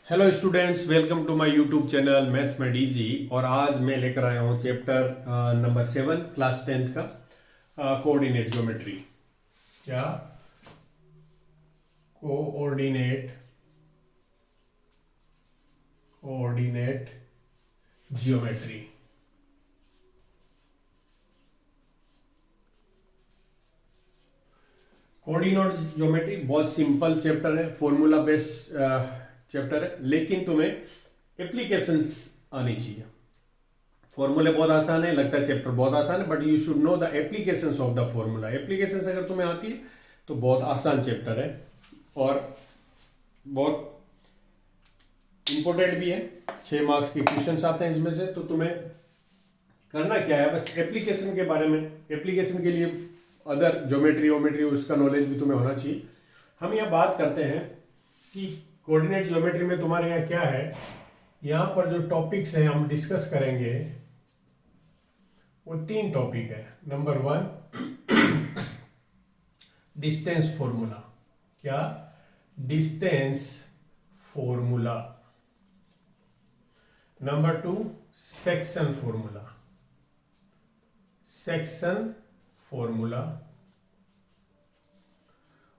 Hello students, welcome to my YouTube channel maths में D G. और आज मैं लेकर आया हूँ चैप्टर नंबर 7 क्लास 10th का कोऑर्डिनेट ज्योमेट्री। क्या? Coordinate coordinate geometry. Coordinate geometry बहुत सिंपल चैप्टर है, फॉर्मूला बेस्ड चैप्टर है, लेकिन तुम्हें एप्लीकेशंस आनी चाहिए। फॉर्मूले बहुत आसान है, लगता है चैप्टर बहुत आसान है, but you should know the applications of the formula. Applications अगर तुम्हें आती है तो बहुत आसान चैप्टर है और बहुत इंपॉर्टेंट भी है। 6 मार्क्स के क्वेश्चंस आते हैं इसमें से। तो तुम्हें करना क्या है, बस एप्लीकेशन के बारे में, एप्लीकेशन के लिए अदर ज्योमेट्री वोमेट्री उसका नॉलेज भी तुम्हें होना चाहिए। हम यहाँ बात करते हैं कि कोऑर्डिनेट ज्योमेट्री में तुम्हारे यहाँ क्या है। यहाँ पर जो टॉपिक्स हैं हम डिस्कस करेंगे वो 3 टॉपिक है। Number 1 distance formula. क्या? Distance formula. Number 2 section formula. Section formula.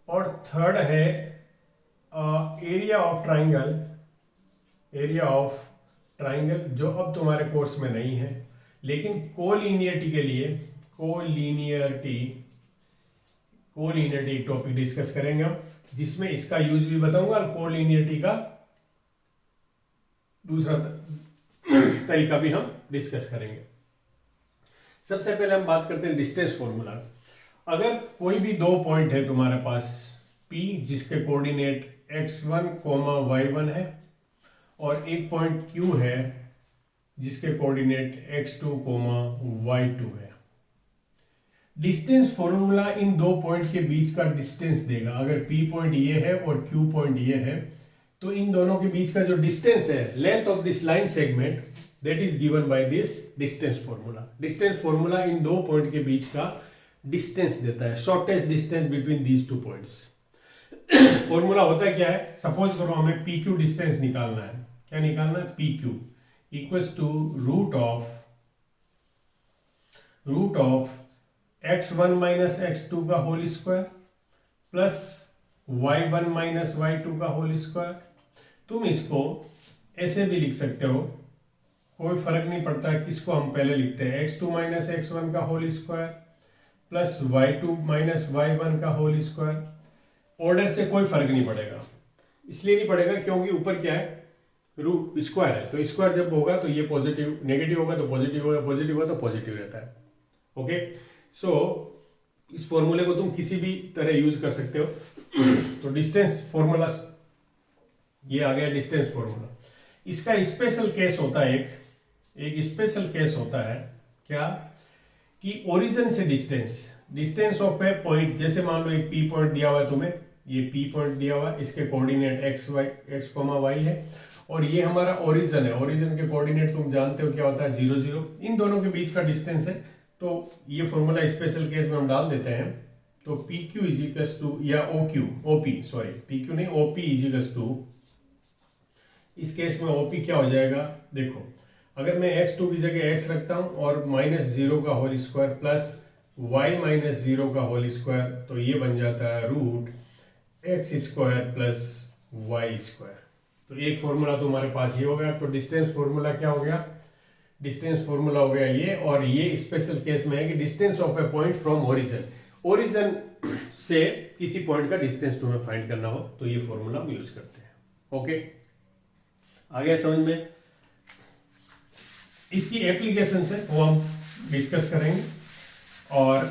और थर्ड है area of triangle. Area of triangle जो अब तुम्हारे कोर्स में नहीं है, लेकिन कोलिनियरिटी के लिए कोलिनियरिटी टॉपिक डिस्कस करेंगे हम, जिसमें इसका यूज भी बताऊंगा और कोलिनियरिटी का दूसरा तरीका भी हम डिस्कस करेंगे। सबसे पहले हम बात करते हैं डिस्टेंस फॉर्मूला। अगर कोई भी 2 पॉइंट है तुम्हारे पास P जिसके कोऑर्डिनेट x1, y1 है, और एक पॉइंट Q है जिसके कोऑर्डिनेट x2, y2 है। डिस्टेंस फॉर्मूला इन 2 पॉइंट के बीच का डिस्टेंस देगा। अगर P पॉइंट ये है और Q पॉइंट ये है, तो इन दोनों के बीच का जो डिस्टेंस है, length of this line segment, that is given by this distance formula. Distance formula in 2 point के बीच का डिस्टेंस देता है, shortest distance between these 2 points. Formula होता है क्या है, सपोज करो हमें PQ डिस्टेंस निकालना है। क्या निकालना है? PQ equals to root of x1 minus x2 का whole square plus y1 minus y2 का होल स्क्वायर। तुम इसको ऐसे भी लिख सकते हो, कोई फर्क नहीं पड़ता है किसको हम पहले लिखते हैं। x2 माइनस x1 का whole square plus y2 minus y1 का होल स्क्वायर। ऑर्डर से कोई फर्क नहीं पड़ेगा, इसलिए नहीं पड़ेगा क्योंकि ऊपर क्या है, रूट स्क्वायर है। तो स्क्वायर जब होगा तो ये पॉजिटिव, नेगेटिव होगा तो पॉजिटिव होगा, पॉजिटिव होगा तो पॉजिटिव रहता है। ओके, सो इस फॉर्मूले को तुम किसी भी तरह यूज कर सकते हो। तो डिस्टेंस फॉर्मूला ये आ गया, डिस्टेंस फॉर्मूला। इसका स्पेशल केस होता है, एक स्पेशल केस होता है। क्या? कि ओरिजिन से डिस्टेंस ऑफ ए पॉइंट, जैसे मान लो एक P पॉइंट दिया हुआ है तुम्हें, ये P पॉइंट दिया हुआ है, इसके कोऑर्डिनेट x, y है, और ये हमारा ओरिजिन है। ओरिजिन के कोऑर्डिनेट तुम जानते हो क्या होता है, 0 0। इन दोनों के बीच का डिस्टेंस है। तो ये फॉर्मूला स्पेशल केस में हम डाल देते हैं। तो PQ इज इक्वल्स टू, या OP सॉरी, PQ नहीं, OP इज इक्वल्स टू, इस केस में OP क्या हो जाएगा, देखो, अगर मैं x2 की जगह x रखता हूं और -0 का whole square plus y minus 0 का होल स्क्वायर, तो ये बन जाता है root x square plus y square. तो एक फॉर्मूला तुम्हारे पास ये हो गया। तो डिस्टेंस फॉर्मूला क्या हो गया, डिस्टेंस फॉर्मूला हो गया ये। और ये स्पेशल केस में है कि distance of A point from origin से किसी पॉइंट का डिस्टेंस तुम्हें फाइंड करना हो तो ये फॉर्मूला हम यूज करते हैं। ओके, आगे समझ में। इसकी एप्लीकेशन है वो हम डिस्कस करेंगे। और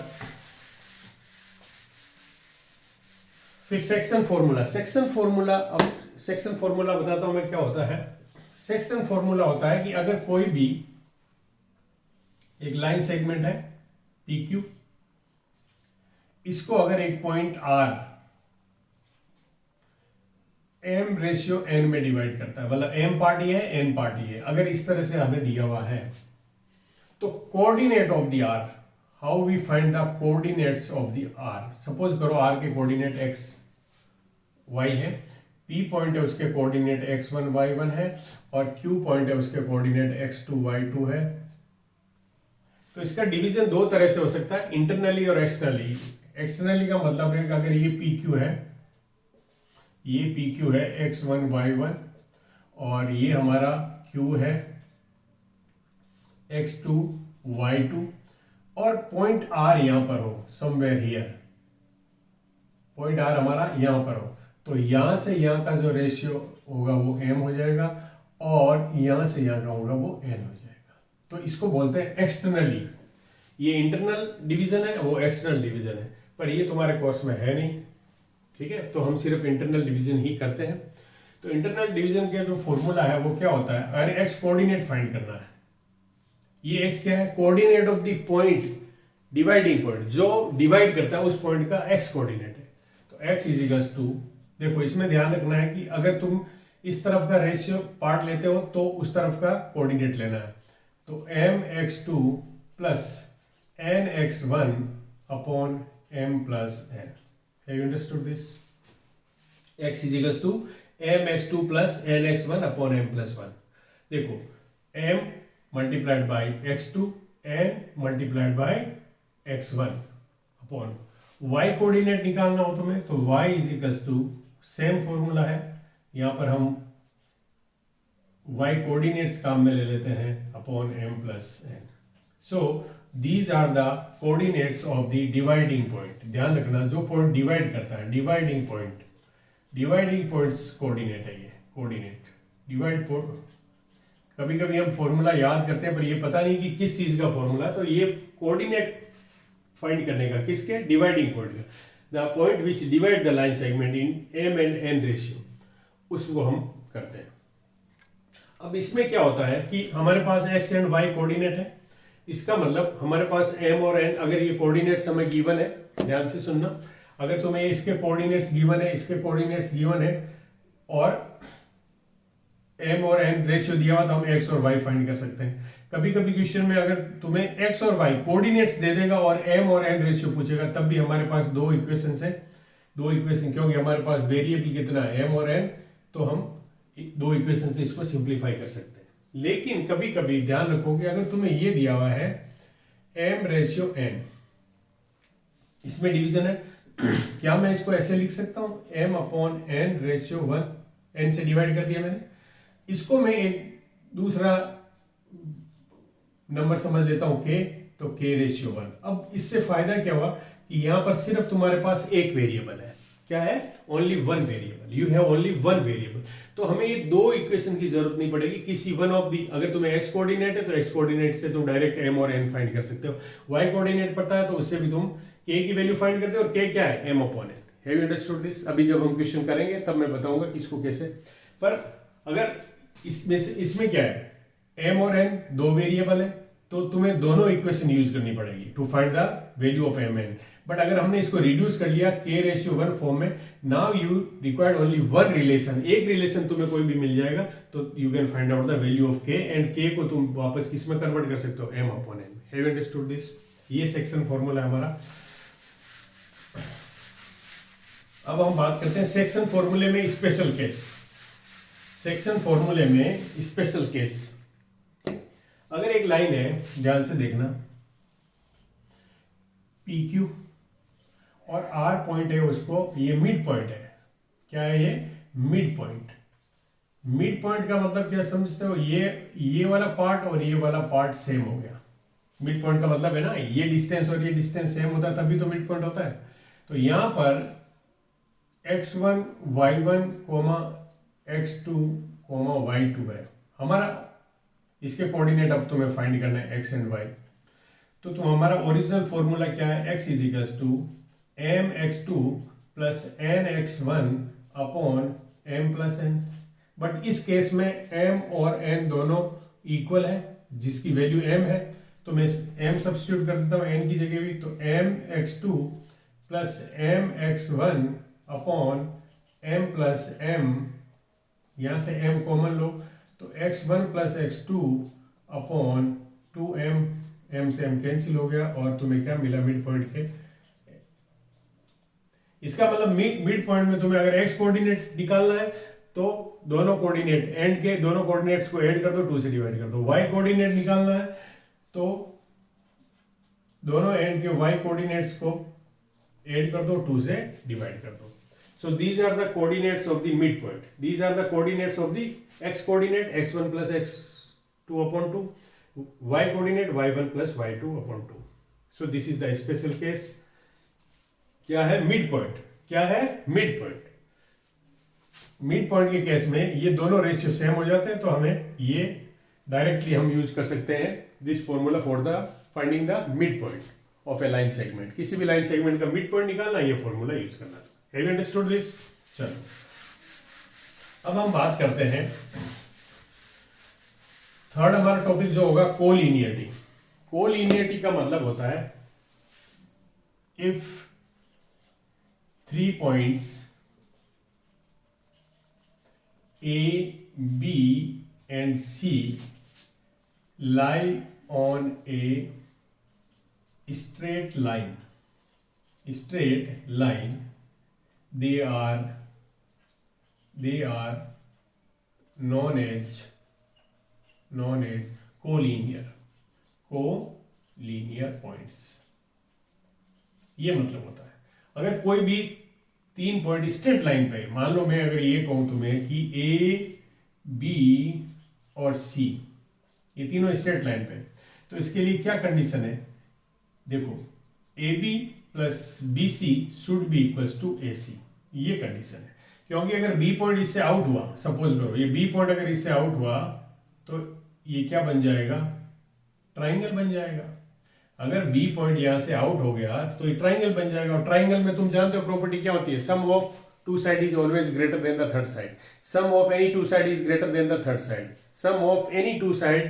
फिर सेक्शन फॉर्मूला। अब सेक्शन फॉर्मूला बताता हूं मैं क्या होता है। सेक्शन फॉर्मूला होता है कि अगर कोई भी एक लाइन सेगमेंट है PQ, इसको अगर एक पॉइंट R m/n में डिवाइड करता है, मतलब m पार्ट ये है, n पार्ट ये है, अगर इस तरह से हमें दिया हुआ है, तो coordinate of the R, how we find the coordinates of the R। Suppose करो R के कोऑर्डिनेट x y है, P पॉइंट है उसके कोऑर्डिनेट x1 y1 है और Q पॉइंट है उसके कोऑर्डिनेट x2 y2 है। तो इसका डिवीजन दो तरह से हो सकता है, इंटरनली और एक्सटर्नली। एक्सटर्नली का मतलब है कि अगर ये PQ है, ये PQ है x1 y1 और ये हमारा Q है x2 y2 और पॉइंट R यहां पर हो, समवेयर हियर, पॉइंट R हमारा यहां पर हो, तो यहां से यहां का जो रेशियो होगा वो m हो जाएगा और यहां से यहां का होगा वो n हो जाएगा। तो इसको बोलते हैं एक्सटर्नली। ये इंटरनल डिवीजन है, वो एक्सटर्नल डिवीजन है, पर ये तुम्हारे कोर्स में है नहीं, ठीक है। तो हम सिर्फ इंटरनल डिवीजन ही करते हैं। तो इंटरनल डिवीजन का जो फॉर्मूला है वो क्या होता है, अगर एक्स कोऑर्डिनेट फाइंड करना है, ये एक्स क्या है, coordinate of the point, dividing point, जो डिवाइड करता है उस पॉइंट का एक्स कोऑर्डिनेट है। तो एक्स इज इक्वल्स टू, देखो इसमें ध्यान रखना है कि अगर तुम इस तरफ का रेशियो पार्ट लेते हो तो उस तरफ का कोऑर्डिनेट लेना है। तो mx2 plus nx1 upon m plus n। Have you understood this? x is equals to mx2 plus nx1 upon m plus 1। देखो m multiplied by x2 n multiplied by x1 upon y coordinate निकालना हो तुम्हें तो y is equals to, same formula है, यहां पर हम y coordinates काम में ले लेते हैं upon m plus n। So these are the coordinates of the dividing point. ध्यान रखना, जो पॉइंट डिवाइड करता है, dividing point, dividing points coordinate है ये, कोऑर्डिनेट डिवाइड पॉइंट। कभी कभी हम फॉर्मूला याद करते हैं पर ये पता नहीं कि किस चीज का फॉर्मूला, तो ये कोऑर्डिनेट फाइंड करने का, किसके, डिवाइडिंग पॉइंट का, the point which divide the line segment in m and n ratio, उसको हम करते हैं। अब इसमें क्या होता है कि हमारे पास x एंड y कोऑर्डिनेट है, इसका मतलब हमारे पास m और n, अगर ये कोऑर्डिनेट्स हमें गिवन है, ध्यान से सुनना, अगर तुम्हें इसके कोऑर्डिनेट्स गिवन है, इसके कोऑर्डिनेट्स गिवन है और m और n रेशियो दिया हुआ तो हम x और y फाइंड कर सकते हैं। कभी कभी क्वेश्चन में अगर तुम्हें x और y कोऑर्डिनेट्स दे देगा और m और n रेशियो पूछेगा, तब भी हमारे पास दो इक्वेशन है, दो इक्वेशन, क्योंकि हमारे पास वेरिएबल कितना है, m और n, तो हम दो इक्वेशन से इसको सिंप्लीफाई कर सकते हैं। लेकिन कभी कभी ध्यान रखो कि अगर तुम्हें ये दिया हुआ है m रेशियो n, इसमें डिवीजन है, क्या मैं इसको ऐसे लिख सकता हूं, m upon n ratio 1, n से डिवाइड कर दिया मैंने, इसको मैं एक दूसरा नंबर समझ लेता हूं k, तो k रेशियो 1। अब इससे फायदा क्या हुआ कि यहां पर सिर्फ तुम्हारे पास एक वेरिएबल है, क्या है, only one variable, you have only one variable. तो हमें ये दो इक्वेशन की जरूरत नहीं पड़ेगी, किसी वन ऑफ दी, अगर तुम्हें x कोऑर्डिनेट है तो x कोऑर्डिनेट से तुम डायरेक्ट m और n फाइंड कर सकते हो, y कोऑर्डिनेट पड़ता है तो उससे भी तुम k की वैल्यू फाइंड करते हो, और k क्या है, m upon n। Have you understood this? अभी जब हम क्वेश्चन करेंगे तब मैं बताऊंगा किसको कैसे। पर अगर इसमें क्या है, m और n दो वेरिएबल है, तो तुम्हें दोनों इक्वेशन यूज करनी पड़ेगी to find the value of m n। But अगर हमने इसको रिड्यूस कर लिया k रेशियो 1 फॉर्म में, now you required only one relation, एक रिलेशन तुम्हें कोई भी मिल जाएगा, तो you can find out the value of k, and k को तुम वापस किस में कन्वर्ट कर सकते हो, m upon n। Have you understood this? ये सेक्शन फॉर्मूला है हमारा। अब हम बात करते हैं सेक्शन फॉर्मूले में स्पेशल केस। सेक्शन फॉर्मूले में स्पेशल केस, अगर एक लाइन है, ध्यान से देखना, PQ और R पॉइंट है, उसको ये मिड पॉइंट है, क्या है ये, मिड पॉइंट। मिड पॉइंट का मतलब क्या समझते हो, ये वाला पार्ट और ये वाला पार्ट सेम हो गया। मिड पॉइंट का मतलब है ना, ये डिस्टेंस और ये डिस्टेंस सेम होता है तभी तो मिड पॉइंट होता है। तो यहां पर x1 y1 x2 y2 है हमारा, इसके कोऑर्डिनेट अब तुम्हें फाइंड करना है x एंड y। तो हमारा ओरिजिनल फॉर्मूला क्या है, x is equals to mx2 plus nx1 upon m plus n। But इस केस में m और n दोनों इक्वल है, जिसकी वैल्यू m है, तो मैं m सब्स्टिट्यूट कर देता हूँ n की जगह भी, तो mx2 plus mx1 upon m plus m, यहां से m कॉमन लो, तो x1 plus x2 upon 2m, m से m कैंसिल हो गया, और तुम्हें क्या मिला, मिड पॉइंट के इसका मतलब मिड पॉइंट में तुम्हें अगर x कोऑर्डिनेट निकालना है तो दोनों कोऑर्डिनेट एंड के दोनों कोऑर्डिनेट्स को ऐड कर दो, 2 से डिवाइड कर दो। y कोऑर्डिनेट निकालना है तो दोनों एंड के y कोऑर्डिनेट्स को ऐड कर दो, 2 से डिवाइड कर दो। So these are the coordinates of the midpoint. These are the coordinates of the x coordinate x1 plus x2 upon 2, y coordinate y1 plus y2 upon 2. So this is the special case. क्या है midpoint? क्या है midpoint? midpoint के case में ये दोनों ratio same हो जाते हैं तो हमें ये डायरेक्टली हम यूज कर सकते हैं this formula for the finding the midpoint of a line segment. किसी भी लाइन सेगमेंट का midpoint निकालना ये फॉर्मूला यूज करना है। Have you understood this? चलो अब हम बात करते हैं थर्ड हमारा टॉपिक जो होगा कोलिनियरिटी। कोलिनियरिटी का मतलब होता है if 3 points A, B and C lie on a straight line, they are known as collinear points। ये मतलब होता है अगर कोई भी 3 पॉइंट स्ट्रेट लाइन पे, मान लो मैं अगर ये कहूं तुम्हें कि A, B और C ये तीनों स्ट्रेट लाइन पे, तो इसके लिए क्या कंडीशन है? देखो AB plus BC should be equals to AC, ये कंडीशन है। क्योंकि अगर B पॉइंट इससे आउट हुआ, सपोज करो ये B पॉइंट अगर इससे आउट हुआ तो ये क्या बन जाएगा? ट्राइंगल बन जाएगा। अगर B पॉइंट यहां से आउट हो गया तो ये ट्राइंगल बन जाएगा। और ट्राइंगल में तुम जानते हो प्रॉपर्टी क्या होती है? Sum of two side is always greater than the third side. Sum of any two side is greater than the third side. Sum of any two side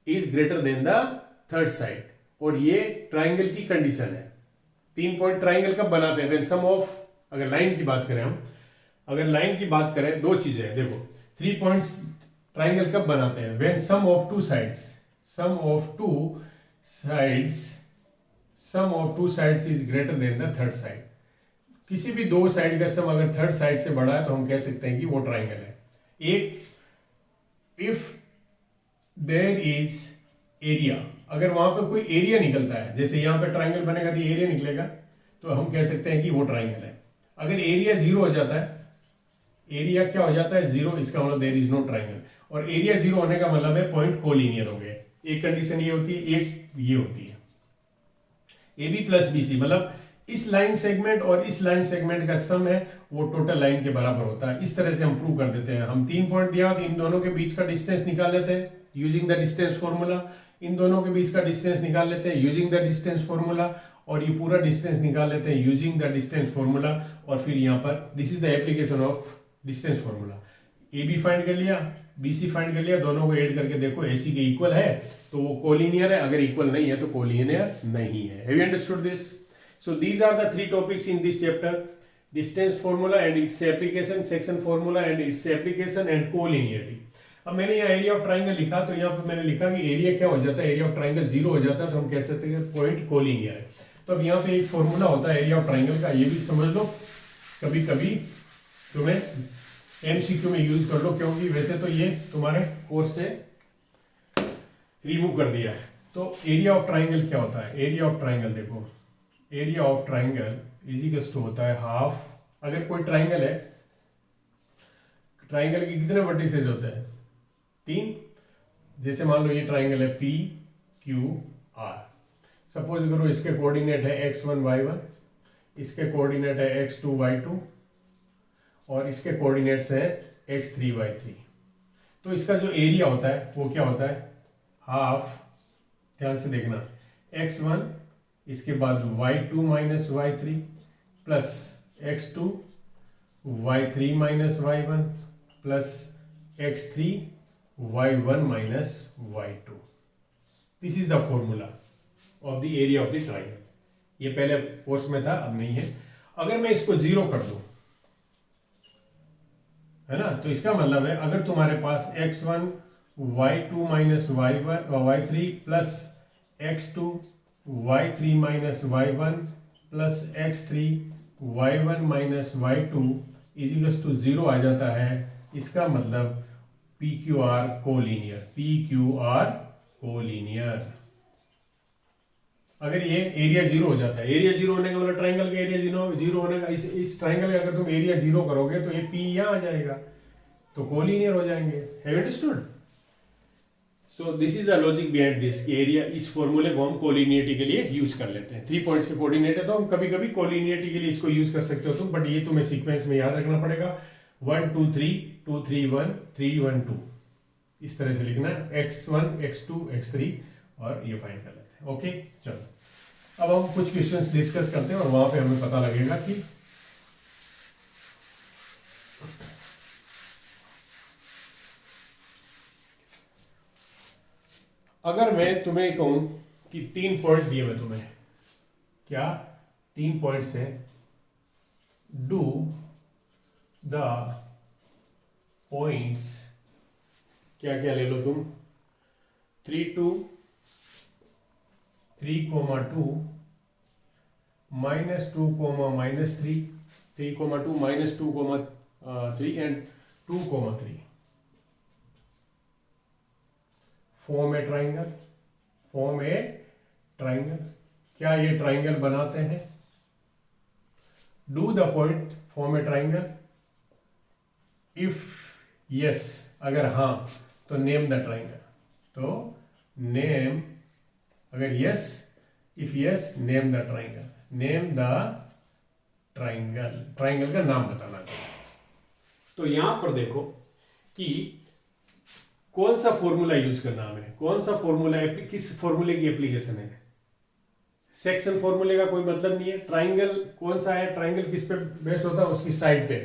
is greater than the third side. और ये triangle की condition है। 3 point triangle कब बनाते हैं? When sum of, अगर line की बात करें हम, अगर लाइन की बात करें, दो चीजें हैं। देखो 3 पॉइंट्स ट्राइंगल कब बनाते हैं? When sum of two sides is greater than the third side. किसी भी दो साइड का सम अगर थर्ड साइड से बड़ा है तो हम कह सकते हैं कि वो ट्राइंगल है। एक, इफ देयर इज एरिया, अगर वहां पे कोई एरिया निकलता है, जैसे यहां पे ट्राइंगल बनेगा तो एरिया निकलेगा, तो हम कह सकते हैं कि वो ट्राइंगल है। अगर एरिया 0 हो जाता है, एरिया क्या हो जाता है? 0, इसका मतलब देयर इज नो ट्राइंगल। और एरिया 0 होने का मतलब है पॉइंट कोलिनियर हो गए। एक कंडीशन ये होती है, एक ये होती है। AB प्लस BC मतलब इस लाइन सेगमेंट और इस लाइन सेगमेंट का सम है वो टोटल लाइन के बराबर होता है। इस तरह से हम प्रूव कर देते हैं। हम 3 पॉइंट दिया तो इन दोनों के बीच का डिस्टेंस निकाल लेते हैं यूजिंग द डिस्टेंस फॉर्मूला। इन दोनों के बीच का डिस्टेंस निकाल लेते हैं यूजिंग द डिस्टेंस फॉर्मूला। और ये पूरा डिस्टेंस निकाल लेते हैं यूजिंग द डिस्टेंस फॉर्मूला। और फिर यहाँ पर this is the application of distance formula. AB find कर लिया, BC फाइंड कर लिया, दोनों को ऐड करके देखो AC के इक्वल है तो वो कोलिनियर है, अगर इक्वल नहीं है तो कोलिनियर नहीं है। Have you understood this? So these are the 3 topics in this chapter, distance formula and its application, section formula and its application and collinearity. अब मैंने यहाँ एरिया ऑफ ट्राइंगल लिखा तो यहाँ पर मैंने लिखा कि एरिया क्या हो जाता है? एरिया ऑफ ट्राइंगल 0 हो जाता है तो हम कह सकते हैं पॉइंट कोलिनियर है। तो अब यहाँ पे एक फॉर्मूला होता है एरिया ऑफ ट्राइंगल का, ये भी समझ लो, कभी कभी तुम्हें MCQ में यूज कर लो, क्योंकि वैसे तो ये तुम्हारे कोर्स से रिमूव कर दिया है। तो एरिया ऑफ ट्राइंगल क्या होता है? एरिया ऑफ ट्राइंगल देखो, area of triangle is equals to होता है हाफ, अगर कोई ट्राइंगल है, ट्राइंगल के कितने वर्टिसेस होते हैं? 3। जैसे मान लो ये ट्राइंगल है PQR। सपोज करो इसके कोऑर्डिनेट है x1 y1, इसके कोऑर्डिनेट है x2 y2 और इसके कोऑर्डिनेट्स है x3 y3। तो इसका जो एरिया होता है वो क्या होता है? हाफ, ध्यान से देखना, x1 इसके बाद y2 minus y3 plus x2 y3 minus y1 plus x3 y1 minus y2। This is the formula of the area of the triangle. ये पहले कोर्स में था, अब नहीं है। अगर मैं इसको 0 कर दूं, है ना, तो इसका मतलब है अगर तुम्हारे पास x1 y2 minus y3 plus x2 y3 minus y1 plus x3 y1 minus y2 is equals to 0 आ जाता है। इसका मतलब PQR कोलिनियर, PQR कोलिनियर। अगर ये एरिया 0 हो जाता है, एरिया 0 होने का मतलब ट्राइंगल का एरिया 0 होने का, इस ट्राइंगल का अगर तुम एरिया 0 करोगे तो ये P यहाँ आ जाएगा, तो कोलिनियर हो जाएंगे। Have understood? So this is the logic behind this area. इस फॉर्मूले को हम कोलिनियरिटी के लिए यूज कर लेते हैं। 3 पॉइंट्स के कोऑर्डिनेट है तो हम कभी कभी कोलिनियरिटी के लिए इसको यूज कर सकते हो तुम, बट ये तुम्हें सीक्वेंस में याद रखना पड़ेगा। 1 2 3 2 3 1 3 1 2 इस तरह से लिखना है, x1 x2 x3 और ये फाइंड कर लेते हैं। ओके चलो, अब हम कुछ क्वेश्चंस डिस्कस करते हैं और वहां पे हमें पता लगेगा कि अगर मैं तुम्हें कहूं कि 3 पॉइंट दिए मैं तुम्हें, क्या 3 पॉइंट्स हैं, डू द पॉइंट्स, क्या क्या ले लो तुम, 3 2 3 2 -2 -3 3 2 -2 3 and 2 3 form A triangle, form A triangle. क्या ये ट्राइंगल बनाते हैं? Do the point form A triangle, if yes, अगर हाँ तो नेम द ट्राइंगल, तो नेम, अगर yes, if yes name the triangle, name the triangle, triangle का नाम बताना चाहिए। तो यहां पर देखो कि कौन सा फॉर्मूला यूज करना हमें, कौन सा फॉर्मूला, किस फॉर्मूले की एप्लीकेशन है। सेक्शन फॉर्मूले का कोई मतलब नहीं है। ट्राइंगल कौन सा है, ट्राइंगल किस पे बेस्ड होता है, उसकी साइड पे।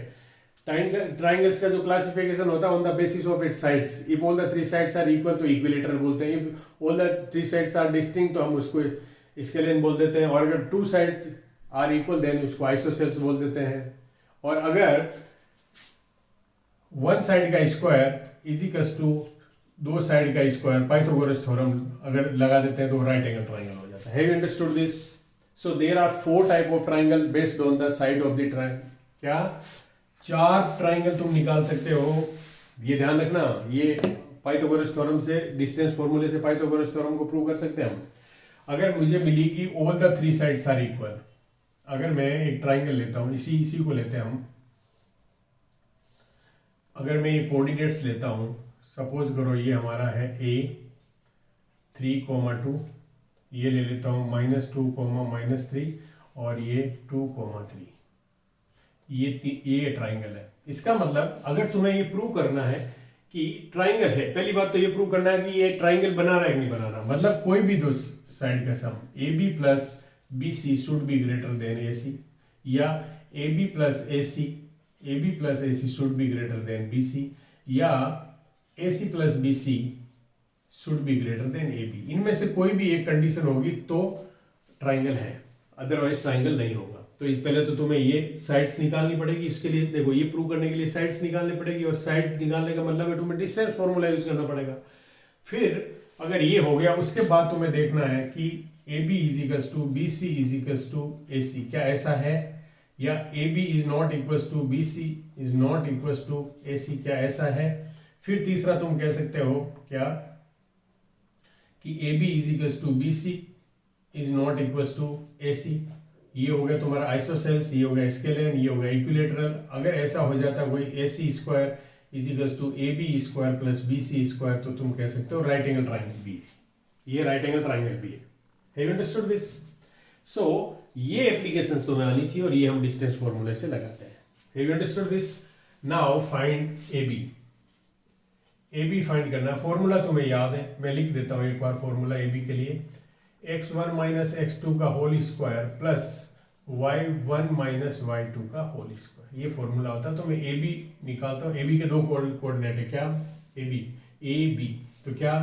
ट्राइंगल्स का जो क्लासिफिकेशन होता है on the basis of its sides. If all the 3 sides are equal तो इक्विलेटरल बोलते हैं, if all the 3 sides are distinct तो हम उसको स्केलियन बोल देते हैं, और अगर 2 साइड्स आर इक्वल देन उसको आइसोसेल्स बोल देते हैं। और अगर वन साइड का square is equals to 2 side का स्क्वायर, पाइथागोरस थ्योरम अगर लगा देते हैं तो राइट एंगल ट्राइंगल हो जाता है। Have you understood this? So there are 4 type of triangle based on the side of the triangle. क्या 4 ट्राइंगल तुम निकाल सकते हो, ये ध्यान रखना। ये पाइथागोरस थ्योरम से, डिस्टेंस फॉर्मूले से पाइथागोरस थ्योरम को प्रूव कर सकते हैं हम। अगर मुझे मिली कि all the 3 sides are equal, अगर मैं एक ट्राइंगल लेता हूं, इसी को लेते हैं हम, अगर मैं ये कोऑर्डिनेट्स लेता हूं, सपोज करो ये हमारा है a 3 2, ये ले लेता हूँ -2 -3 और ये 2 3, ये ट्राइंगल है। इसका मतलब अगर तुम्हें ये प्रूव करना है कि ट्राइंगल है, पहली बात तो ये प्रूव करना है कि ये ट्राइंगल बना रहा है कि नहीं बना रहा, मतलब कोई भी 2 साइड का सम AB + BC should be greater than AC, या AB + AC should be greater than BC, या AC + BC should be greater than AB। इनमें से कोई भी एक कंडीशन होगी तो ट्राइंगल है, अदरवाइज ट्राइंगल नहीं होगा। तो पहले तो तुम्हें ये साइड्स निकालनी पड़ेगी। इसके लिए देखो, ये प्रूव करने के लिए साइड्स निकालनी पड़ेगी, और साइड निकालने का मतलब है तुम्हें डिस्टेंस फॉर्मूला यूज करना पड़ेगा। फिर अगर ये हो गया, उसके बाद तुम्हें देखना है कि AB = BC = AC, क्या ऐसा है, या AB ≠ BC ≠ AC, क्या ऐसा है। फिर तीसरा तुम कह सकते हो क्या कि AB = BC ≠ AC, ये हो गया तुम्हारा आइसोसेल्स, ये हो गया स्केलियन, ये हो गया इक्विलेटरल। अगर ऐसा हो जाता कोई AC² = AB² + BC², तो तुम कह सकते हो राइट एंगल ट्राइंगल भी है, ये राइट एंगल ट्राइंगल भी है। Have you understood this? So ये एप्लीकेशंस तुम्हें आनी चाहिए, और ये हम डिस्टेंस फॉर्मूले से लगाते हैं। Have you understood this? Now find AB। AB find करना, फॉर्मूला तुम्हें याद है, मैं लिख देता हूं एक बार फॉर्मूला AB के लिए। x1 - x2 का whole square plus y1 - y2 का होल स्क्वायर, ये फॉर्मूला होता है। तो मैं AB निकालता हूं। AB के 2 कोऑर्डिनेट है, क्या AB, तो क्या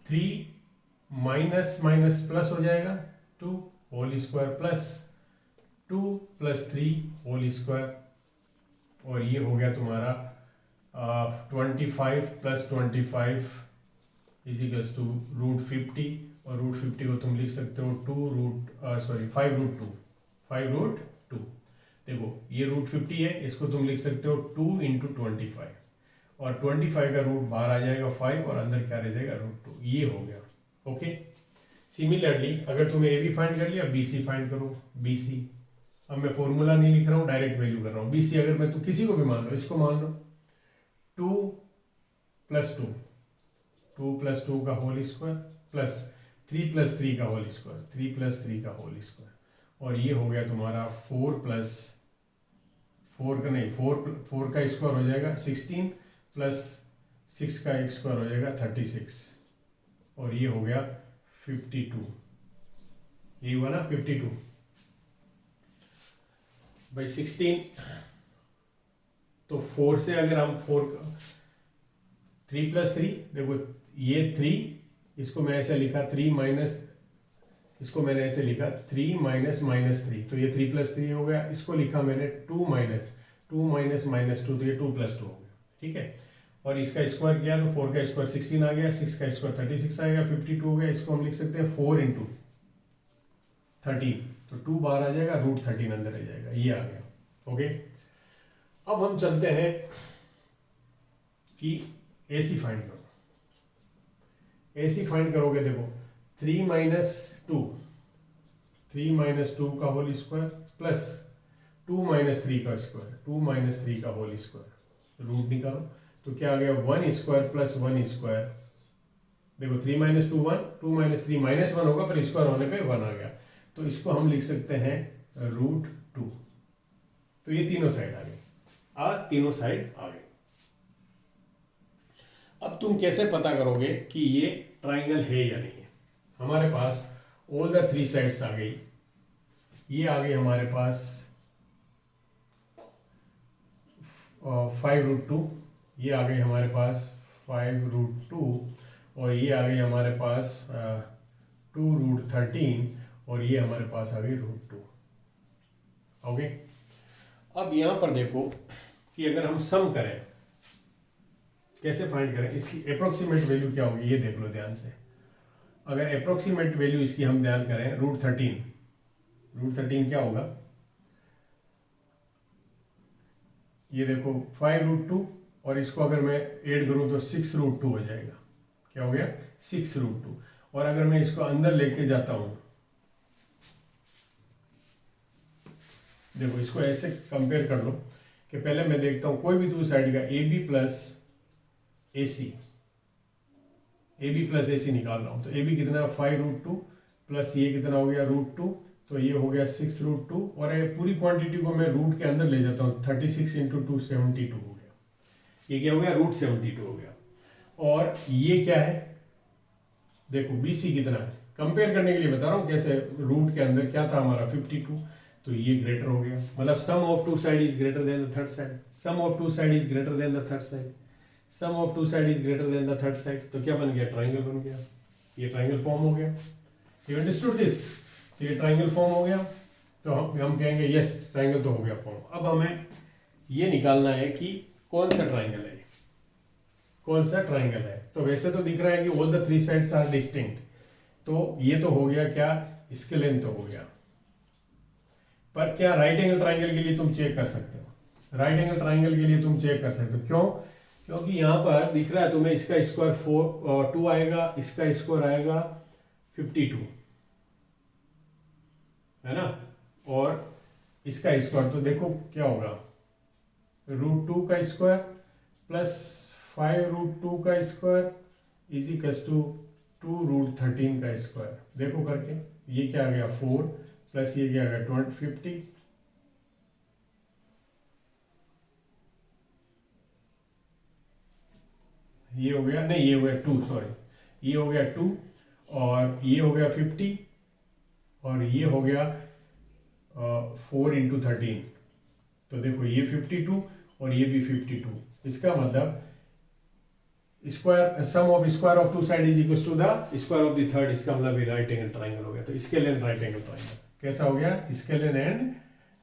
3 माइनस प्लस हो जाएगा 2 whole square plus 2 + 3 whole square, और ये हो गया तुम्हारा 25 + 25 = √50, और √50 को तुम लिख सकते हो 5√2। 5√2। देखो ये √50 है, इसको तुम लिख सकते हो 2 इंटू 25, और 25 का रूट बाहर आ जाएगा 5 और अंदर क्या रह जाएगा √2। ये हो गया। ओके, सिमिलरली अगर तुम्हें ए बी फाइंड कर लिया, बी सी फाइंड करो। बी सी, अब मैं फॉर्मूला नहीं लिख रहा हूँ, डायरेक्ट वैल्यू कर रहा हूँ। बी सी अगर मैं तो किसी को भी मान लो, इसको मान लो 2 + 2, 2 + 2 का होल स्क्वायर प्लस 3 + 3 का होल स्क्वायर, 3 + 3 का होल स्क्वायर, और ये हो गया तुम्हारा 4 + 4 का नहीं 4 का स्क्वायर हो जाएगा 16 प्लस 6 का एक स्क्वायर हो जाएगा 36, और ये हो गया 52। ये हुआ ना 52 बाई 16। तो 4 से अगर हम 3 + 3, देखो ये 3, इसको मैं ऐसे लिखा 3 माइनस, इसको मैंने ऐसे लिखा 3 माइनस -3, तो ये 3 + 3 हो गया। इसको लिखा मैंने 2 माइनस -2, तो ये 2 + 2 हो गया। ठीक है, और इसका स्क्वायर किया तो 4 का स्क्वायर 16 आ गया, 6 का स्क्वायर 36 आएगा, 52 हो गया। इसको हम लिख सकते हैं 4 × 13, तो 2 बाहर आ जाएगा, √13 अंदर रह जाएगा। ये आ गया। ओके, अब हम चलते हैं कि AC फाइंड करो। AC फाइंड करोगे, देखो 3 - 2 का होल स्क्वायर प्लस 2 - 3 का स्क्वायर, 2 - 3 का होल स्क्वायर, रूट निकालो तो क्या आ गया 1 स्क्वायर प्लस 1 स्क्वायर। देखो 3 - 2 1, 2 - 3 -1 होगा, पर स्क्वायर होने पे 1 आ गया, तो इसको हम लिख सकते हैं √2। तो ये तीनों साइड आ गई, तीनों साइड आ गई। अब तुम कैसे पता करोगे कि ये ट्राइंगल है या नहीं है? हमारे पास ऑल द 3 साइड्स आ गई। ये आ गई हमारे पास 5√2, ये आ गई हमारे पास 5√2, और ये आ गई हमारे पास 2√13, और ये हमारे पास आ गई √2। ओके, अब यहां पर देखो कि अगर हम सम करें, कैसे फाइंड करें, इसकी अप्रोक्सीमेट वैल्यू क्या होगी, ये देख लो ध्यान से। अगर अप्रोक्सीमेट वैल्यू इसकी हम ध्यान करें, √13 क्या होगा, ये देखो 5√2, और इसको अगर मैं ऐड करूं तो 6√2 हो जाएगा। क्या हो गया 6√2, और अगर मैं इसको अंदर लेके जाता हूं, देखो इसको ऐसे कंपेयर कर लो कि पहले मैं देखता हूं कोई भी दो साइड का AB प्लस AC निकाल रहा हूं, तो AB कितना 5√2 प्लस ये कितना हो गया √2, तो ये हो गया 6√2, और ये पूरी क्वांटिटी को मैं रूट के अंदर ले जाता हूँ, 36 × 2 72 हो गया। ये क्या हो गया √72 हो गया। और ये क्या है, देखो BC कितना है, कंपेयर करने के लिए बता रहा हूँ कैसे। रूट के अंदर क्या था हमारा 52, तो ये ग्रेटर हो गया, मतलब sum of two side is greater than the third side, sum of two side is greater than the third side, sum of two side is greater than the third side. तो क्या बन गया, triangle बन गया, ये triangle form हो गया। You understood this, ये ट्राइंगल फॉर्म हो गया, तो हम कहेंगे यस ट्राइंगल तो हो गया फॉर्म। अब हमें ये निकालना है कि कौन सा ट्राइंगल है, कौन सा ट्राइंगल है। तो वैसे तो दिख रहा है कि all the 3 sides are distinct, तो ये तो हो गया क्या, इसके लेंथ तो हो गया। पर क्या राइट एंगल ट्राइंगल के लिए तुम चेक कर सकते हो, राइट एंगल ट्राइंगल के लिए तुम चेक कर सकते हो, क्यों, क्योंकि यहां पर दिख रहा है तुम्हें इसका स्क्वायर 2 आएगा, इसका स्क्वायर आएगा 52, है ना, और इसका स्क्वायर तो देखो क्या होगा, √2 का स्क्वायर प्लस 5√2 का स्क्वायर इज इक्वल्स टू 2√13 का स्क्वायर। देखो करके, ये क्या आ गया 4 प्लस ये क्या आ गया 50, ये हो गया, नहीं ये हो गया 2, सॉरी ये हो गया 2, और ये हो गया 50, और ये हो गया 4 × 13, तो देखो ये 52 और ये भी 52। इसका मतलब square, sum of square of two side is equal to the square of the third, इसका मतलब ये राइट एंगल ट्राइंगल हो गया। तो scale and right angle triangle कैसा हो गया, scale and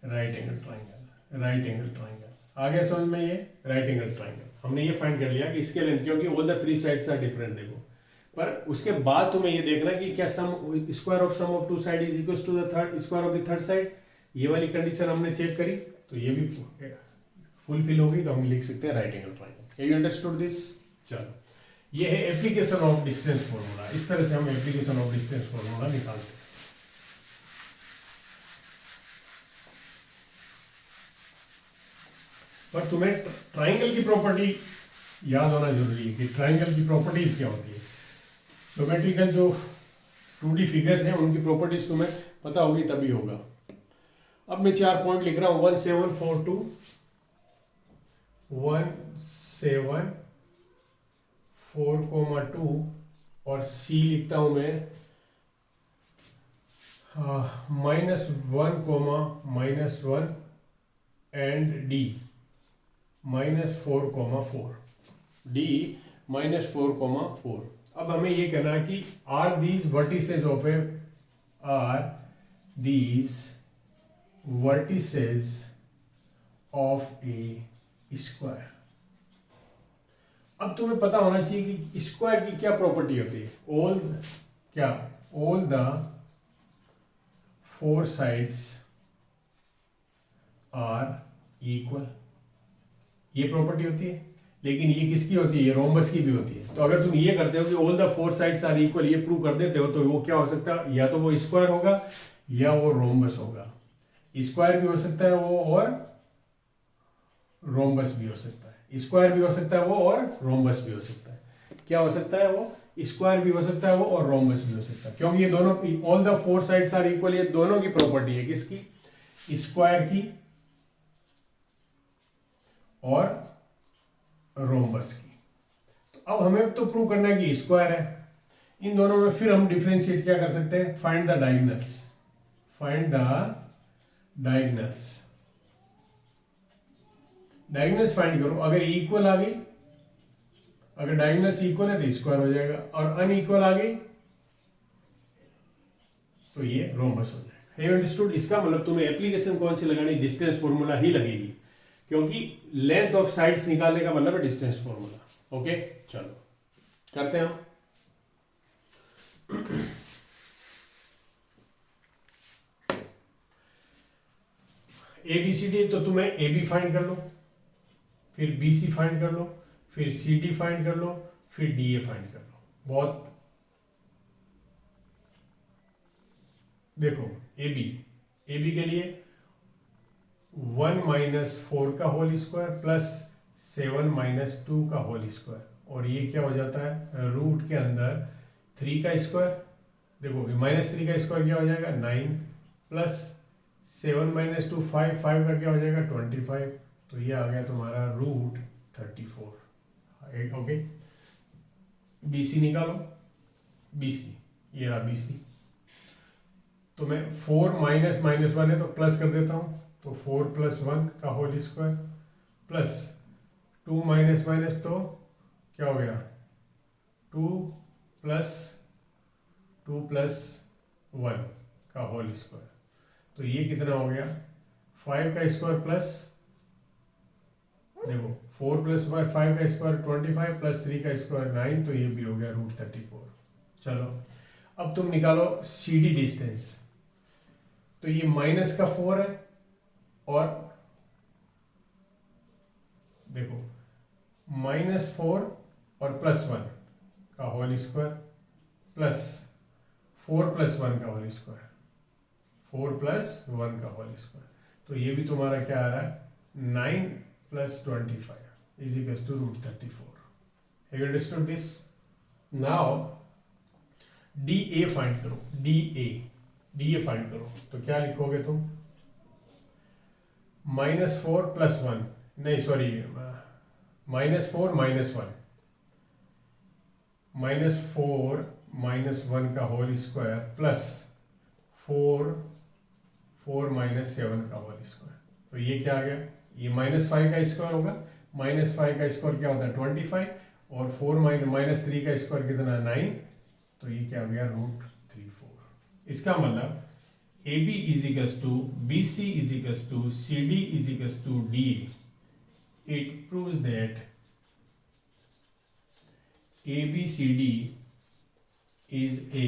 right angle triangle, right angle triangle. आ गया समझ में, ये राइट एंगल ट्राइंगल हमने ये फाइंड कर लिया कि स्केल एंड, क्योंकि all the 3 sides are different. देखो, पर उसके बाद तुम्हें ये देखना कि क्या sum square of sum of two side is equal to the third square of the third side, ये वाली कंडीशन हमने चेक करी तो ये भी फुलफिल हो गई, तो हम लिख सकते हैं right angle triangle. Have you understood this? चलो, ये है एप्लीकेशन ऑफ डिस्टेंस फॉर्मूला। इस तरह से हम एप्लीकेशन ऑफ डिस्टेंस फॉर्मूला निकालते हैं। पर तुम्हें ट्राइंगल की प्रॉपर्टी याद होना जरूरी है कि ट्राइंगल की प्रॉपर्टीज क्या होती है। ज्योमेट्रिकल जो 2D फिगर्स हैं उनकी प्रॉपर्टीज तुम्हें पता होगी तभी होगा। अब मैं 4 पॉइंट लिख रहा हूं, 1742, 174,2 और C लिखता हूं मैं -1, एंड D -4,4, D -4,4। अब हमें ये कहना है कि are these vertices of a square. अब तुम्हें पता होना चाहिए कि स्क्वायर की क्या प्रॉपर्टी होती है। All the 4 sides are equal, ये प्रॉपर्टी होती है। लेकिन ये किसकी होती है? ये रोम्बस की भी होती है। तो अगर तुम ये करते हो कि all the 4 sides are equal, ये प्रूव कर देते हो, तो वो क्या हो सकता है? या तो वो स्क्वायर होगा या वो रोम्बस होगा। स्क्वायर भी हो सकता है वो, और रोम्बस भी हो सकता है। स्क्वायर भी हो सकता है वो, और रोम्बस भी हो सकता है। क्या हो सकता है वो? स्क्वायर भी हो सकता है वो, और रोम्बस भी हो सकता है। क्योंकि ये दोनों, all the 4 sides are equal, ये दोनों की प्रॉपर्टी है। किसकी? स्क्वायर की और रोम्बस की। तो अब हमें तो प्रूव करना है कि स्क्वायर है इन दोनों में। फिर हम डिफरेंशिएट क्या कर सकते हैं? Find the diagonals. Diagonals find करो। अगर इक्वल आ गई, अगर डायगोनल्स इक्वल है तो स्क्वायर हो जाएगा, और अनइक्वल आ गई तो ये रोम्बस हो जाएगा। Have understood? इसका मतलब तुम्हें एप्लीकेशन कौन सी लगानी? डिस्टेंस फॉर्मूला ही लगेगी, क्योंकि लेंथ ऑफ साइड्स निकालने का मतलब है डिस्टेंस फॉर्मूला। ओके, चलो करते हैं हम। ABCD, तो तुम्हें AB फाइंड कर लो, फिर BC फाइंड कर लो, फिर CD फाइंड कर लो, फिर DA फाइंड कर लो। बहुत देखो, AB के लिए 1 - 4 का होल स्क्वायर प्लस 7 - 2 का होल स्क्वायर, और ये क्या हो जाता है? रूट के अंदर 3 का स्क्वायर। देखो, -3 का स्क्वायर क्या हो जाएगा? 9 प्लस 7 - 2 5 का क्या हो जाएगा? 25। तो ये आ गया तुम्हारा रूट 34। ओके, BC निकालो। BC, ये रहा BC। तो मैं 4 - -1 है तो प्लस कर देता हूं, तो 4 + 1 का होल स्क्वायर प्लस 2 - तो क्या हो गया? 2 + 1 का होल स्क्वायर। तो ये कितना हो गया? 5 का स्क्वायर प्लस, देखो 4 + 5 का स्क्वायर 25 प्लस 3 का स्क्वायर 9, तो ये भी हो गया रूट 34। चलो, अब तुम निकालो CD डिस्टेंस। तो ये -4 है, और देखो -4 और +1 का होल स्क्वायर प्लस 4 + 1 का होल स्क्वायर, 4 + 1 का होल स्क्वायर। तो ये भी तुम्हारा क्या आ रहा है? 9 + 25 = root 34। Have you understood this? Now DA find करो। DA फाइंड करो, तो क्या लिखोगे तुम? -4 + 1, नहीं सॉरी, -4 - 1, -4 - 1 का होल स्क्वायर प्लस 4 - 7 का होल स्क्वायर। तो ये क्या आ गया? ये -5 का स्क्वायर होगा। -5 का स्क्वायर क्या होता है? 25, और 4 - -3 का स्क्वायर कितना? 9। तो ये क्या हो गया? रूट 34। इसका मतलब AB = BC = CD = DA. It proves that ABCD is a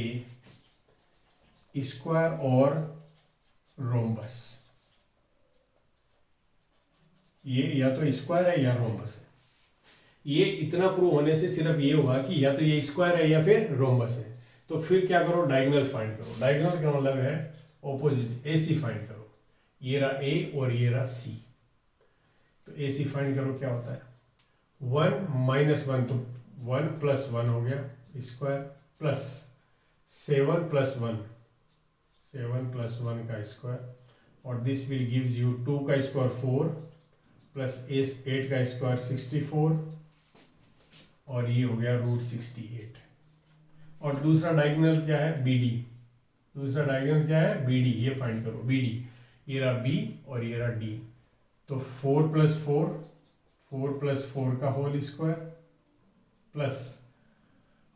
square or rhombus. ये या तो स्क्वायर है या रोम्बस है। ये इतना प्रूव होने से सिर्फ ये हुआ कि या तो ये स्क्वायर है या फिर रोम्बस है। तो फिर क्या करो, डायगोनल फाइंड करो। डायगोनल का मतलब है ऑपोजिट, AC फाइंड करो। ये रहा A और ये रहा C। तो AC फाइंड करो, क्या होता है 1 माइनस 1, तो 1 प्लस 1 हो गया स्क्वायर, प्लस 7 प्लस 1, 7 प्लस 1 का स्क्वायर, और दिस विल गिव्स यू 2 का स्क्वायर 4 प्लस 8 का स्क्वायर 64, और ये हो गया √68। और दूसरा डायगोनल क्या है BD। दूसरा डायगोनल क्या है BD, ये फाइंड करो BD। ये रहा B और ये रहा D। तो 4 प्लस 4, 4 प्लस 4 का होल स्क्वायर, प्लस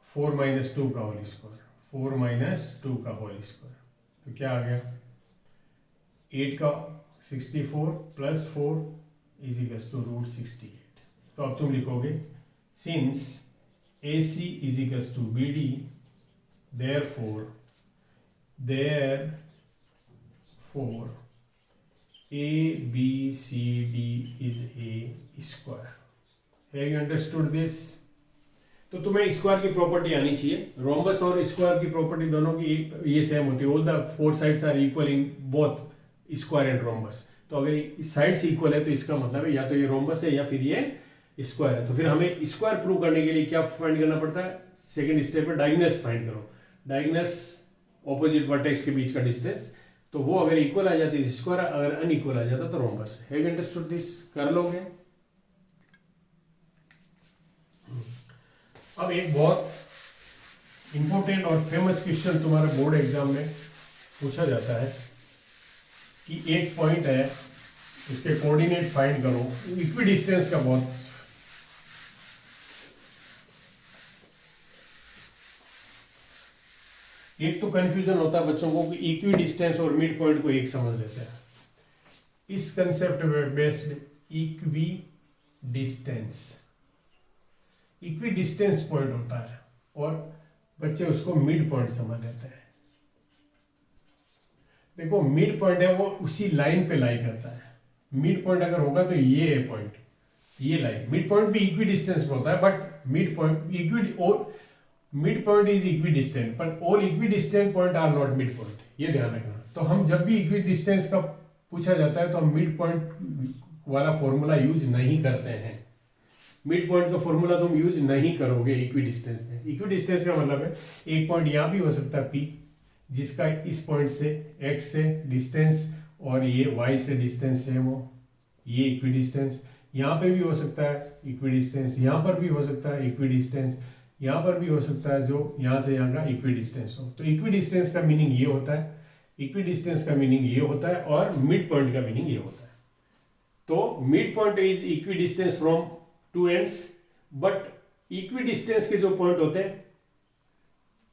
4 माइनस 2 का होल स्क्वायर, 4 माइनस 2 का होल स्क्वायर। तो क्या आ गया 8 का 64 प्लस 4 इज इक्वल्स टू √68। तो अब तुम लिखोगे since AC is equals to BD, therefore ABCD is a square। Have you understood this? तो तुम्हें स्क्वायर की प्रॉपर्टी आनी चाहिए। रोम्बस और स्क्वायर की प्रॉपर्टी दोनों की ये सेम होती है। All the 4 sides are equal in both square and rhombus. तो अगर साइड्स इक्वल है तो इसका मतलब है या तो ये रोम्बस है या फिर ये स्क्वायर है। तो फिर हमें स्क्वायर प्रूव करने के लिए क्या फाइंड करना पड़ता है, सेकंड स्टेप में डायगोनल्स फाइंड करो। डायगोनल्स ऑपोजिट वर्टेक्स के बीच का डिस्टेंस, तो वो अगर इक्वल आ जाती है स्क्वायर, अगर अनइक्वल आ जाता तो rhombus. Have you understood this? कर लोगे? अब एक बहुत इंपॉर्टेंट और फेमस क्वेश्चन तुम्हारे बोर्ड एग्जाम में पूछा जाता है कि एक पॉइंट है, उसके कोऑर्डिनेट फाइंड करो। इक्वी डिस्टेंस का बहुत एक तो कंफ्यूजन होता है बच्चों को कि इक्वी डिस्टेंस और मिड पॉइंट को एक समझ लेते हैं। इस कंसेप्ट में based equi distance, equi distance point होता है और बच्चे उसको मिड पॉइंट समझ लेते हैं। देखो मिड पॉइंट है वो उसी लाइन पे लाई करता है। मिड पॉइंट अगर होगा तो ये है पॉइंट, ये लाइन। मिड पॉइंट भी इक्वी डिस्टेंस पे होता है, but mid point mid point is equidistant, but all equidistant point are not mid point, ये ध्यान रखना। तो हम जब भी इक्वी डिस्टेंस का पूछा जाता है तो हम मिड पॉइंट वाला फॉर्मूला यूज नहीं करते हैं। मिड पॉइंट का फॉर्मूला तुम यूज नहीं करोगे इक्वी डिस्टेंस में। इक्वी डिस्टेंस का मतलब है एक पॉइंट यहाँ भी हो सकता है P, जिसका इस पॉइंट से x से डिस्टेंस और ये y से डिस्टेंस सेम हो, ये इक्वी डिस्टेंस। यहाँ पे भी हो सकता है इक्वी डिस्टेंस, यहाँ पर भी हो सकता है इक्वी डिस्टेंस, यहाँ पर भी हो सकता है जो यहाँ से यहाँ का इक्वी डिस्टेंस हो। तो इक्वी डिस्टेंस का मीनिंग ये होता है, इक्वी डिस्टेंस का मीनिंग ये होता है, और मिड पॉइंट का मीनिंग ये होता है। तो mid point is equidistance from two ends, but equi distance के जो पॉइंट होते हैं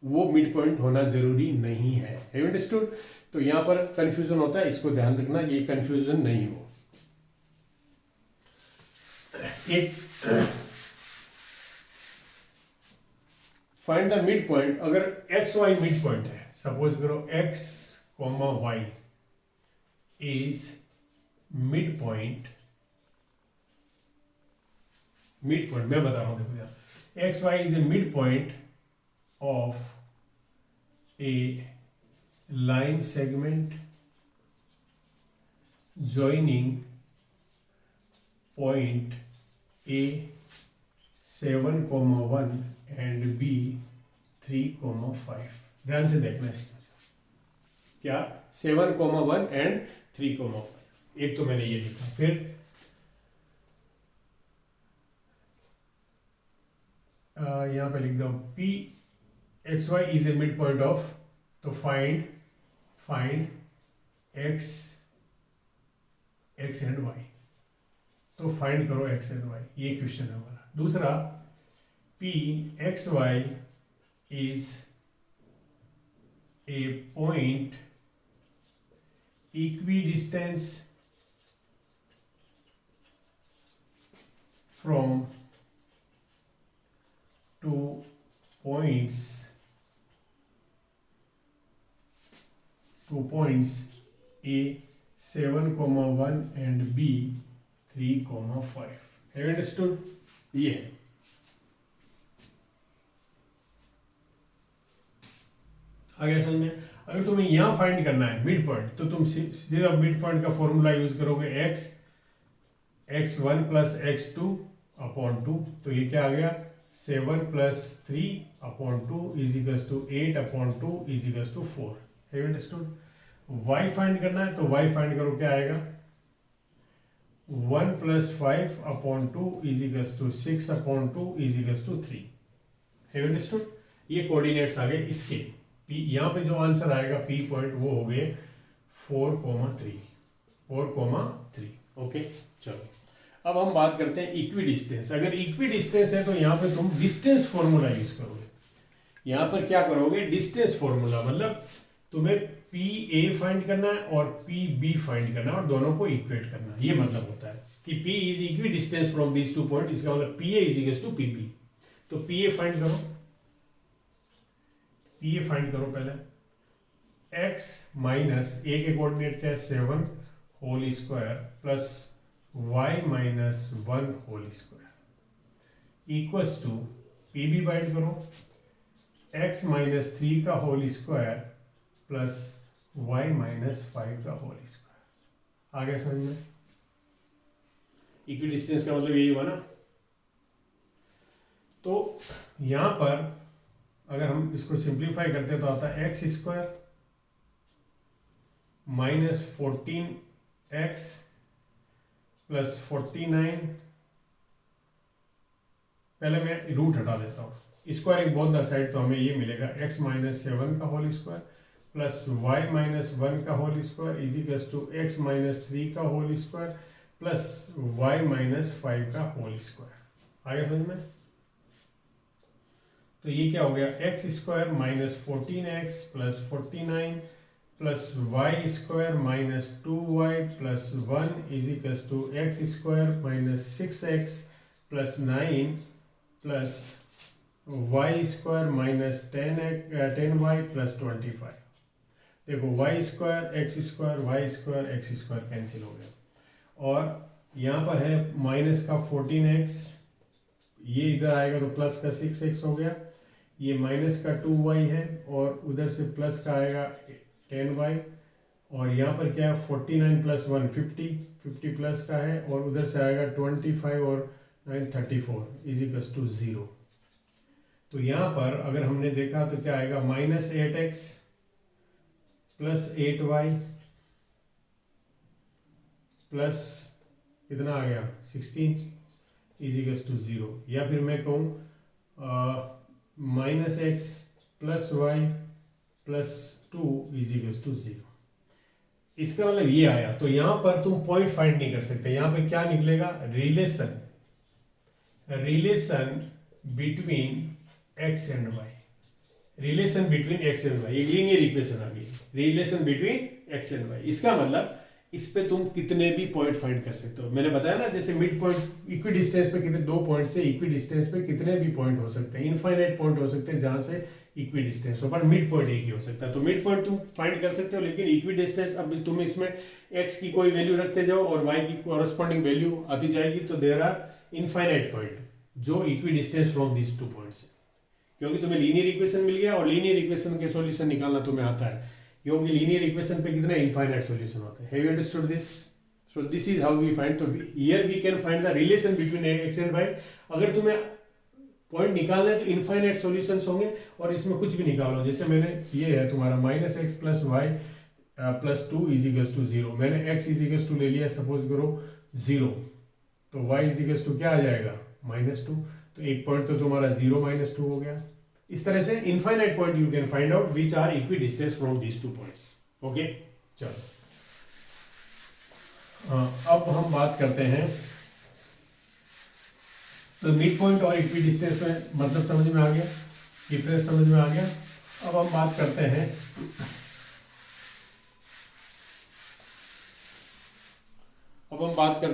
वो मिड पॉइंट होना जरूरी नहीं है। Have you understood? तो यहां पर कंफ्यूजन होता है, इसको ध्यान रखना, ये कंफ्यूजन नहीं हो। एक फाइंड द मिड पॉइंट। अगर एक्स वाई मिड पॉइंट है, सपोज करो x comma y is mid point, mid point मैं बता रहा हूं, देखो यार, x y is a mid point of a line segment joining point A 7,1 and B 3,5। ध्यान से देखना इसका, क्या 7,1 एंड 3,5। एक तो मैंने ये लिखा, फिर यहां पे लिख दो P XY is a midpoint of, तो find x and y। तो फाइंड करो x and y, ये क्वेश्चन है हमारा। दूसरा P XY is a point equidistance from two points A 7,1 and B 3,5. Have you understood? ये है. आगे समझ में. अगर तुम्हें यहाँ फाइंड करना है मिड पॉइंट, तो तुम सिर्फ मिड पॉइंट का फॉर्मूला यूज करोगे x1 प्लस x2 अपॉन 2. तो ये क्या आ गया, 7 plus 3 upon 2 is equals to 8 upon 2 is equals to 4. Have you understood? y find करना है तो y फाइंड करो, क्या आएगा, 1 plus 5 upon 2 is equals to 6 upon 2 is equals to 3. Have you understood? ये कोऑर्डिनेट्स आ गए इसके. P यहाँ पे जो आंसर आएगा P पॉइंट वो हो गए 4,3. ओके. चलो अब हम बात करते हैं इक्वी डिस्टेंस. अगर इक्वी डिस्टेंस है तो यहाँ पे तुम डिस्टेंस फॉर्मूला यूज करोगे. यहाँ पर क्या करोगे, डिस्टेंस फॉर्मूला, मतलब तुम्हें पी ए फाइंड करना है और पी बी फाइंड करना है और दोनों को इक्वेट करना है. ये मतलब होता है कि P is equidistance from these two point. इसका मतलब P A is equals to P B. तो पी ए फाइंड करो. पी ए फाइंड करो पहले. x माइनस ए के कोऑर्डिनेट क्या है, 7 whole square plus y minus 1 whole square equals to P B find करो. x माइनस 3 का whole square plus y minus 5 का होल स्क्वायर. आ गया समझ में? इक्वी डिस्टेंस का मतलब यही हुआ ना. तो यहां पर अगर हम इसको सिंप्लीफाई करते हैं तो आता है x square minus 14x plus 49. पहले मैं रूट हटा देता हूँ. स्क्वायरिंग बोथ द साइड, तो हमें ये मिलेगा x माइनस 7 का whole square plus y minus 1 का whole square is equals to x minus 3 का whole square plus y minus 5 का होल स्क्वायर. आ गया समझ में? तो ये क्या हो गया, x square minus 14x plus 49 plus y square minus 2y plus 1 is equals to x square minus 6x plus 9 plus y square minus 10y plus 25. देखो y square x square y square x square cancel हो गया, और यहाँ पर है minus का 14x, ये इधर आएगा तो प्लस का 6x हो गया. ये माइनस का 2y है और उधर से प्लस का आएगा 10y, और यहाँ पर क्या है 49 प्लस 1 50 प्लस का है, और उधर से आएगा 25 और 9 34 इज इक्वल्स टू 0. तो यहाँ पर अगर हमने देखा तो क्या आएगा, minus 8x plus 8y plus कितना आ गया 16 इज इक्वल्स टू 0. या फिर मैं कहूँ minus x plus y plus 2 is equals to 0. इसका मतलब ये आया. तो यहां पर तुम पॉइंट फाइंड नहीं कर सकते. यहां पे क्या निकलेगा, relation between x and y. Relation between x and y, एक लीनियर इक्वेशन आ गई, relation between x and y. इसका मतलब इस पे तुम कितने भी पॉइंट फाइंड कर सकते हो. मैंने बताया ना, जैसे मिड पॉइंट इक्वी डिस्टेंस पे कितने, 2 पॉइंट से इक्वी डिस्टेंस पे कितने भी पॉइंट हो सकते हैं, इनफाइनाइट पॉइंट हो सकते हैं जहां से इक्वी डिस्टेंस हो, पर मिड पॉइंट एक ही हो सकता है. तो मिड पॉइंट तुम फाइंड कर सकते हो, लेकिन इक्वी डिस्टेंस अब तुम इसमें x की कोई वैल्यू रखते जाओ और y की कॉरेस्पॉन्डिंग वैल्यू आती जाएगी, तो देयर आर इनफाइनाइट पॉइंट जो equi distance from this 2 points. क्योंकि तुम्हें लीनियर इक्वेशन मिल गया और लीनियर इक्वेशन के सॉल्यूशन निकालना तुम्हें आता है, क्योंकि लीनियर इक्वेशन पे कितने इनफाइनाइट सॉल्यूशन होते हैं. Have you understood this? So this is how we find. So here we can find the relation between x and y. अगर तुम्हें पॉइंट निकालना है तो इनफाइनाइट सॉल्यूशंस होंगे, और इसमें कुछ भी निकालो. जैसे मैंने ये है तुम्हारा minus x plus y plus 2 is equals to 0. मैंने x इज इक्वल्स टू ले लिया, सपोज करो 0, तो y इज इक्वल्स टू क्या आ जाएगा, -2. तो एक पॉइंट तो तुम्हारा 0 -2 हो गया. इस तरह से infinite point you can find out which are equidistance from these 2 points. Okay, चलो अब हम बात करते हैं. तो मिड पॉइंट और इक्वी डिस्टेंस में मतलब समझ में आ गया, डिफरेंस समझ में आ गया. अब हम बात करते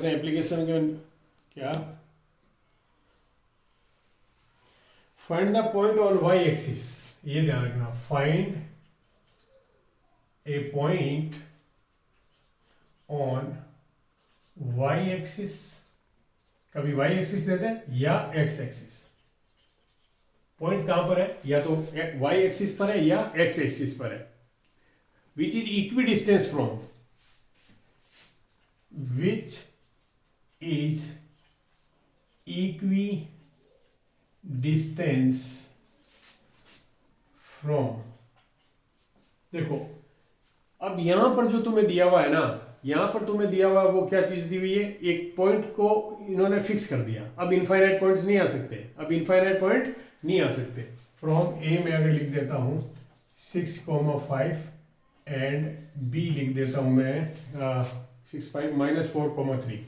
हैं एप्लीकेशन के. क्या, find the point on y axis. ये ध्यान रखना, find a point on y axis, कभी वाई एक्सिस देते हैं या एक्स एक्सिस। पॉइंट कहां पर है, या तो वाई एक्सिस पर है या एक्स एक्सिस पर है। Which is equidistance from, which is equidistance from. देखो अब यहां पर जो तुम्हें दिया हुआ है ना, यहां पर तुम्हें दिया हुआ वो क्या चीज दी हुई है, एक पॉइंट को इन्होंने फिक्स कर दिया। अब इनफाइनाइट पॉइंट्स नहीं आ सकते, अब इनफाइनाइट पॉइंट नहीं आ सकते। फ्रॉम ए में अगर लिख देता हूं 6,5 एंड बी लिख देता हूं मैं 6,5 -4,3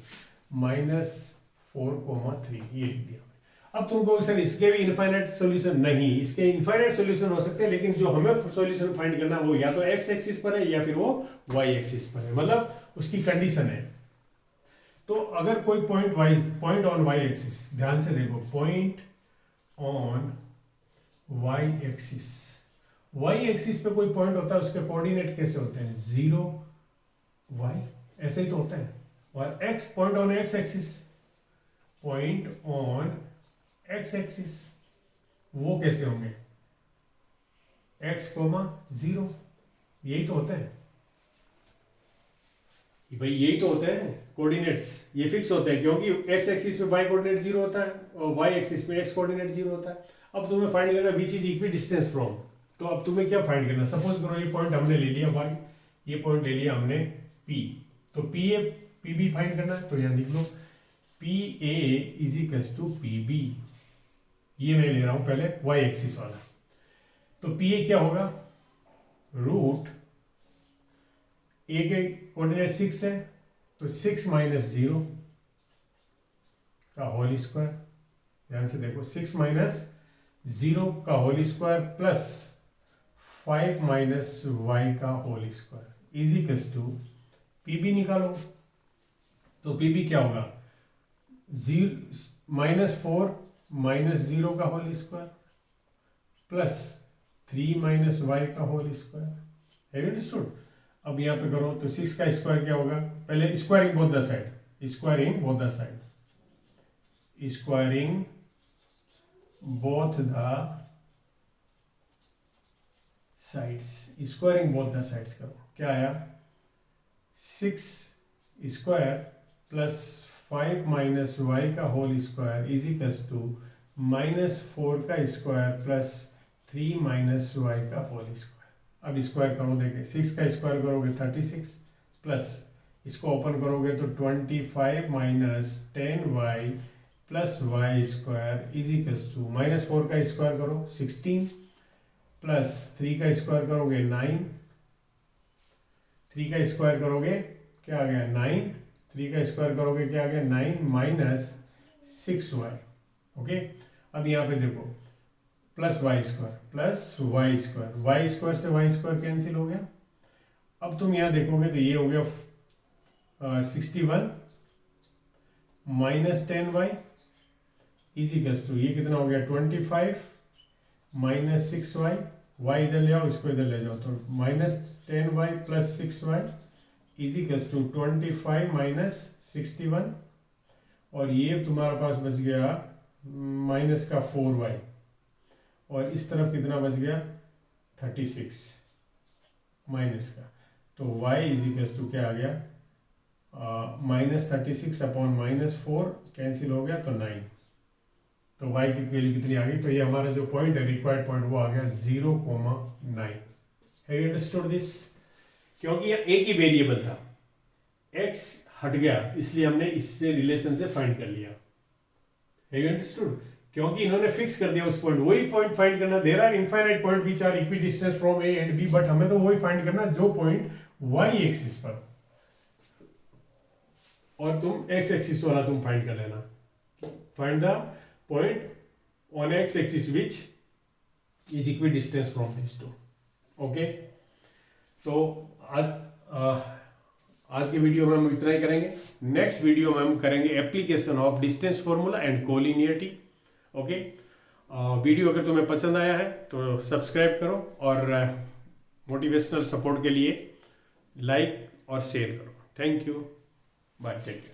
-4,3 ये लिख दिया। अब तुमको सर इसके भी इनफाइनाइट सॉल्यूशन नहीं, इसके इनफाइनाइट सॉल्यूशन हो सकते हैं, लेकिन जो हमें सॉल्यूशन फाइंड करना है वो या तो एक्स एक्सिस पर है या फिर वो वाई एक्सिस पर है, मतलब उसकी कंडीशन है। तो अगर कोई पॉइंट ऑन वाई एक्सिस, ध्यान से देखो, point on y axis, y axis पे कोई पॉइंट होता है, उसके कोऑर्डिनेट कैसे होते हैं, 0 वाई, ऐसे ही तो होता है। और x, point on x axis, point on x axis वो कैसे होंगे, x, 0, यही तो होता है भाई, यही तो होते हैं कोऑर्डिनेट्स, ये फिक्स होते हैं क्योंकि x एक्सिस पे y कोऑर्डिनेट 0 होता है और y एक्सिस पे x कोऑर्डिनेट 0 होता है। अब तुम्हें फाइंड करना which is equidistance from, तो अब तुम्हें क्या फाइंड करना, सपोज करो ये पॉइंट हमने ले लिया y, ये पॉइंट ले लिया हमने p, तो p b फाइंड करना है, तो यहां लिख लो PA is equals to PB, ये मैं ले रहा हूं पहले y एक्सिस वाला। तो PA क्या होगा, रूट A के कोऑर्डिनेट 6 है, तो 6 - 0 का होल स्क्वायर, ध्यान से देखो 6 - 0 का होल स्क्वायर प्लस 5 - y का whole square is equals to PB निकालो। तो PB क्या होगा, -4 - 0 का होल स्क्वायर प्लस 3 - y का whole square. Have you understood. अब यहां पे करो तो 6 का स्क्वायर क्या होगा, पहले squaring both the side, squaring both the side, squaring both the sides, squaring both the sides करो, क्या आया 6 स्क्वायर प्लस 5 - y का whole square is equals to -4 का स्क्वायर प्लस 3 - y का होल स्क्वायर। अब स्क्वायर करो, देखें 6 का स्क्वायर करोगे 36 प्लस इसको ओपन करोगे तो 25 - 10y plus y square is equals to -4 का स्क्वायर करो 16 प्लस 3 का स्क्वायर करोगे 9, 3 का स्क्वायर करोगे क्या आ गया 9, 3 का स्क्वायर करोगे क्या आ गया 9 - 6y। ओके, अब यहाँ पे देखो plus y square plus y square, y square से वाई स्क्वायर कैंसिल हो गया। अब तुम यहाँ देखोगे तो ये हो गया 61 - 10y इज इक्वल्स टू, ये कितना हो गया 25 - 6y, y इधर ले आओ, इसको इधर ले जाओ, तो -10y plus 6y is equals to 25 - 61, और ये तुम्हारे पास बच गया माइनस का 4y, और इस तरफ कितना बच गया 36 माइनस का, तो y इज इक्वल्स टू क्या आ गया -36 अपॉन -4 कैंसिल हो गया तो 9, तो y की वैल्यू कितनी आ गई, तो ये हमारा जो पॉइंट है रिक्वायर्ड पॉइंट वो आ गया 0,9। हैव यू अंडरस्टूड दिस, क्योंकि ये एक ही वेरिएबल था, x हट गया इसलिए हमने इससे रिलेशन से फाइंड कर लिया। हैव यू अंडरस्टूड, क्योंकि इन्होंने फिक्स कर दिया उस पॉइंट, वही पॉइंट फाइंड करना। There are infinite point which are equidistance from A and B, but हमें तो वही फाइंड करना जो पॉइंट y एक्सिस पर, और तुम x एक्सिस वाला तुम फाइंड कर लेना। Find the point on x axis which is equidistance from this two. Okay, तो आज के वीडियो में हम इतना ही करेंगे। नेक्स्ट वीडियो में हम करेंगे application of distance formula and collinearity. Okay, video अगर तुम्हें पसंद आया है तो सब्सक्राइब करो, और मोटिवेशनल सपोर्ट के लिए लाइक और शेयर करो। Thank you, bye, take care.